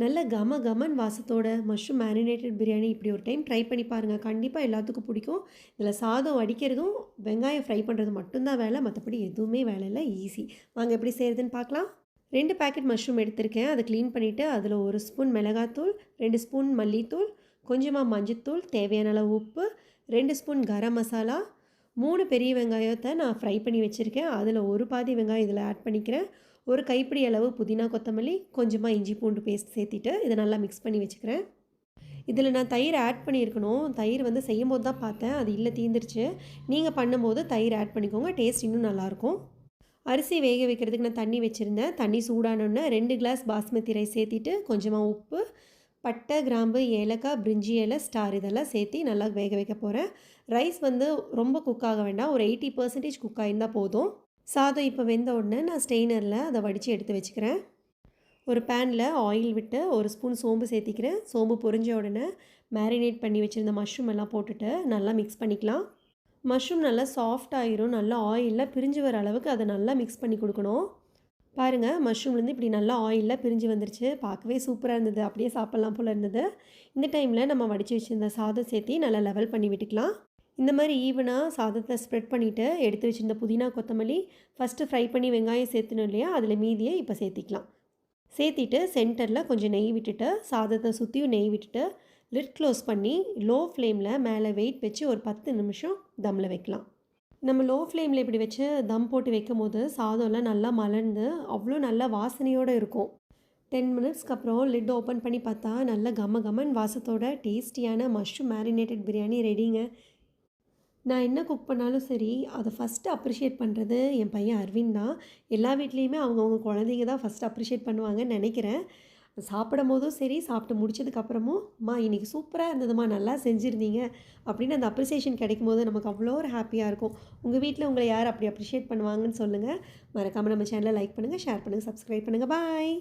நல்ல கம come on வாசத்தோட mushroom marinated biryani இப்படி ஒரு டைம் ட்ரை பண்ணி பாருங்கள். கண்டிப்பாக எல்லாத்துக்கும் பிடிக்கும். இதில் சாதம் வடிக்கிறதும், வெங்காயம் ஃப்ரை பண்ணுறது மட்டும்தான் வேலை. மற்றபடி எதுவுமே வேலை இல்லை. ஈஸி. வாங்க எப்படி செய்கிறதுன்னு பார்க்கலாம். 2 பேக்கெட் மஷ்ரூம் எடுத்திருக்கேன். அதை க்ளீன் பண்ணிவிட்டு அதில் 1 ஸ்பூன் மிளகாத்தூள், 2 ஸ்பூன் மல்லித்தூள், கொஞ்சமாக மஞ்சத்தூள், தேவையான அளவு உப்பு, 2 ஸ்பூன் கரம் மசாலா, 3 பெரிய வெங்காயத்தை நான் ஃப்ரை பண்ணி வச்சுருக்கேன். அதில் ஒரு பாதி வெங்காயம் இதில் ஆட் பண்ணிக்கிறேன். ஒரு கைப்பிடி அளவு புதினா கொத்தமல்லி, கொஞ்சமாக இஞ்சி பூண்டு பேஸ்ட் சேர்த்திட்டு இதை நல்லா மிக்ஸ் பண்ணி வச்சுக்கிறேன். இதில் நான் தயிர் ஆட் பண்ணியிருக்கணும். தயிர் வந்து செய்யும்போது தான் பார்த்தேன், அது இல்லை தீந்துருச்சு. நீங்கள் பண்ணும்போது தயிர் ஆட் பண்ணிக்கோங்க, டேஸ்ட் இன்னும் நல்லாயிருக்கும். அரிசி வேக வைக்கிறதுக்கு நான் தண்ணி வச்சுருந்தேன். தண்ணி சூடானோன்னே 2 கிளாஸ் பாஸ்மதி ரைஸ் சேர்த்திட்டு கொஞ்சமாக உப்பு, பட்டை, கிராம்பு, ஏலக்காய், பிரிஞ்சி இலை, ஸ்டார் இதெல்லாம் சேர்த்து நல்லா வேக வைக்க போகிறேன். ரைஸ் வந்து ரொம்ப குக் ஆக வேண்டாம், ஒரு 80% குக் ஆகிருந்தால் போதும். சாதம் இப்போ வெந்த உடனே நான் ஸ்டெய்னரில் அதை வடித்து எடுத்து வச்சுக்கிறேன். ஒரு பேனில் ஆயில் விட்டு 1 ஸ்பூன் சோம்பு சேர்த்திக்கிறேன். சோம்பு பொரிஞ்ச உடனே மேரினேட் பண்ணி வச்சுருந்த மஷ்ரூம் எல்லாம் போட்டுட்டு நல்லா மிக்ஸ் பண்ணிக்கலாம். மஷ்ரூம் நல்லா சாஃப்ட் ஆகிரும். நல்லா ஆயிலில் பிரிஞ்சு வர அளவுக்கு அதை நல்லா மிக்ஸ் பண்ணி கொடுக்கணும். பாருங்கள், மஷ்ரூம்லேருந்து இப்படி நல்லா ஆயிலில் பிரிஞ்சு வந்துருச்சு. பார்க்கவே சூப்பராக இருந்தது. அப்படியே சாப்பிட்லாம் போல் இருந்தது. இந்த டைமில் நம்ம வடித்து வச்சுருந்த சாதம் சேர்த்து நல்லா லெவல் பண்ணி விட்டுக்கலாம். இந்த மாதிரி ஈவனாக சாதத்தை ஸ்ப்ரெட் பண்ணிவிட்டு எடுத்து வச்சுருந்த புதினா கொத்தமல்லி ஃபஸ்ட்டு ஃப்ரை பண்ணி வெங்காயம் சேர்த்துணும் இல்லையா, அதில் மீதியை இப்போ சேர்த்திக்கலாம். சேர்த்திட்டு சென்டரில் கொஞ்சம் நெய் விட்டுட்டு சாதத்தை சுற்றியும் நெய் விட்டுட்டு லிட் க்ளோஸ் பண்ணி லோ ஃப்ளேமில் மேலே வெயிட் வச்சு ஒரு 10 நிமிஷம் தம்மில் வைக்கலாம். நம்ம லோ ஃப்ளேமில் இப்படி வச்சு தம் போட்டு வைக்கும் போது சாதம்லாம் நல்லா மலர்ந்து அவ்வளோ நல்ல வாசனையோடு இருக்கும். 10 மினிட்ஸ்க்கு அப்புறம் லிட் ஓப்பன் பண்ணி பார்த்தா நல்ல கம கமன் வாசத்தோட டேஸ்டியான மஷ்ரூம் மேரினேட்டட் பிரியாணி ரெடிங்க. நான் என்ன குக் பண்ணாலும் சரி, அதை ஃபஸ்ட்டு அப்ரிஷியேட் பண்ணுறது என் பையன் அரவிந்த் தான். எல்லா வீட்லேயுமே அவங்கவுங்க குழந்தைங்க தான் ஃபஸ்ட்டு அப்ரிஷியேட் பண்ணுவாங்கன்னு நினைக்கிறேன். சாப்பிடும்போதும் சரி, சாப்பிட்டு முடிச்சதுக்கப்புறமும், "அம்மா இன்னைக்கு சூப்பராக இருந்ததும்மா, நல்லா செஞ்சுருந்தீங்க" அப்படின்னு அந்த அப்ரிசியேஷன் கிடைக்கும்போது நமக்கு அவ்வளோ ஒரு ஹாப்பியாக இருக்கும். உங்கள் வீட்டில் உங்களை யார் அப்படி அப்ரிஷியேட் பண்ணுவாங்கன்னு சொல்லுங்கள். மறக்காமல் நம்ம சேனலை லைக் பண்ணுங்கள், ஷேர் பண்ணுங்கள், சப்ஸ்கிரைப் பண்ணுங்கள். பாய்.